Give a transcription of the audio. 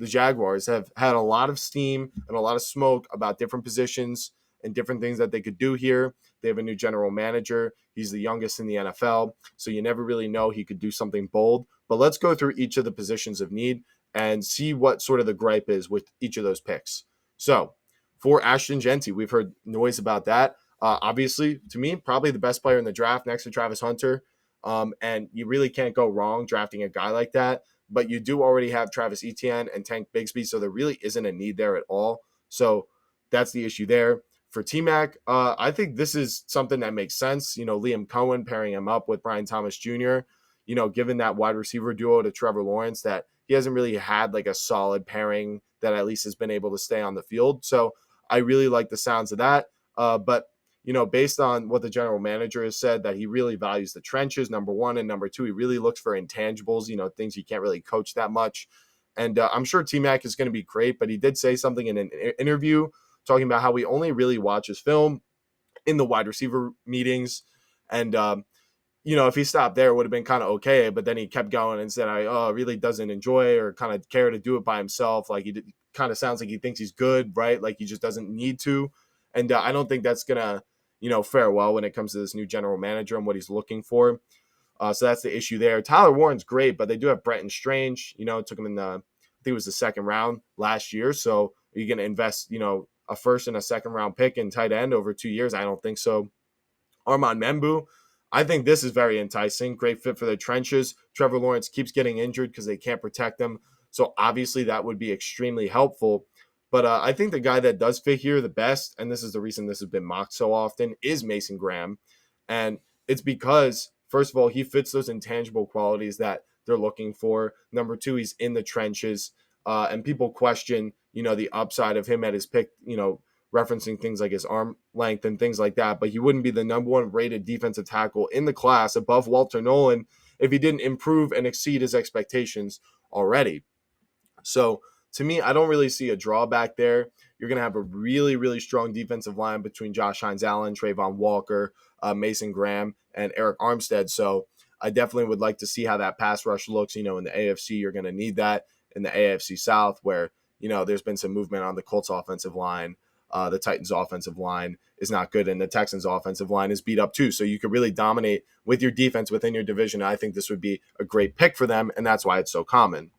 the Jaguars have had a lot of steam and a lot of smoke about different positions and different things that they could do here. They have a new general manager. He's the youngest in the NFL, so you never really know. He could do something bold. But let's go through each of the positions of need and see what sort of the gripe is with each of those picks. So for Ashton Genty, we've heard noise about that. Obviously, to me, probably the best player in the draft next to Travis Hunter. And you really can't go wrong drafting a guy like that. But you do already have Travis Etienne and Tank Bigsby, so there really isn't a need there at all. So that's the issue there. For T-Mac, I think this is something that makes sense. Liam Cohen pairing him up with Brian Thomas Jr., given that wide receiver duo to Trevor Lawrence, that he hasn't really had like a solid pairing that at least has been able to stay on the field. So I really like the sounds of that. But based on what the general manager has said, that he really values the trenches, number one, and number two, he really looks for intangibles, things you can't really coach that much. And I'm sure T-Mac is going to be great, but he did say something in an interview talking about how he only really watches film in the wide receiver meetings. And, if he stopped there, it would have been kind of okay. But then he kept going and said, really doesn't enjoy or kind of care to do it by himself. Like kind of sounds like he thinks he's good, right? Like he just doesn't need to. And I don't think that's going to, fare well when it comes to this new general manager and what he's looking for. So that's the issue there. Tyler Warren's great, but they do have Brenton Strange. Took him in I think it was the second round last year. So are you going to invest, a first and a second round pick in tight end over 2 years? I don't think so. Armand Membu, I think this is very enticing. Great fit for the trenches. Trevor Lawrence keeps getting injured because they can't protect him. So obviously that would be extremely helpful. But I think the guy that does fit here the best, and this is the reason this has been mocked so often, is Mason Graham. And it's because, first of all, he fits those intangible qualities that they're looking for. Number two, he's in the trenches. And people question, the upside of him at his pick, referencing things like his arm length and things like that. But he wouldn't be the number one rated defensive tackle in the class above Walter Nolan if he didn't improve and exceed his expectations already. So to me, I don't really see a drawback there. You're going to have a really, really strong defensive line between Josh Hines-Allen, Trayvon Walker, Mason Graham, and Eric Armstead. So I definitely would like to see how that pass rush looks. In the AFC, you're going to need that. In the AFC South, where, there's been some movement on the Colts offensive line. The Titans offensive line is not good, and the Texans offensive line is beat up too. So you could really dominate with your defense within your division. I think this would be a great pick for them, and that's why it's so common.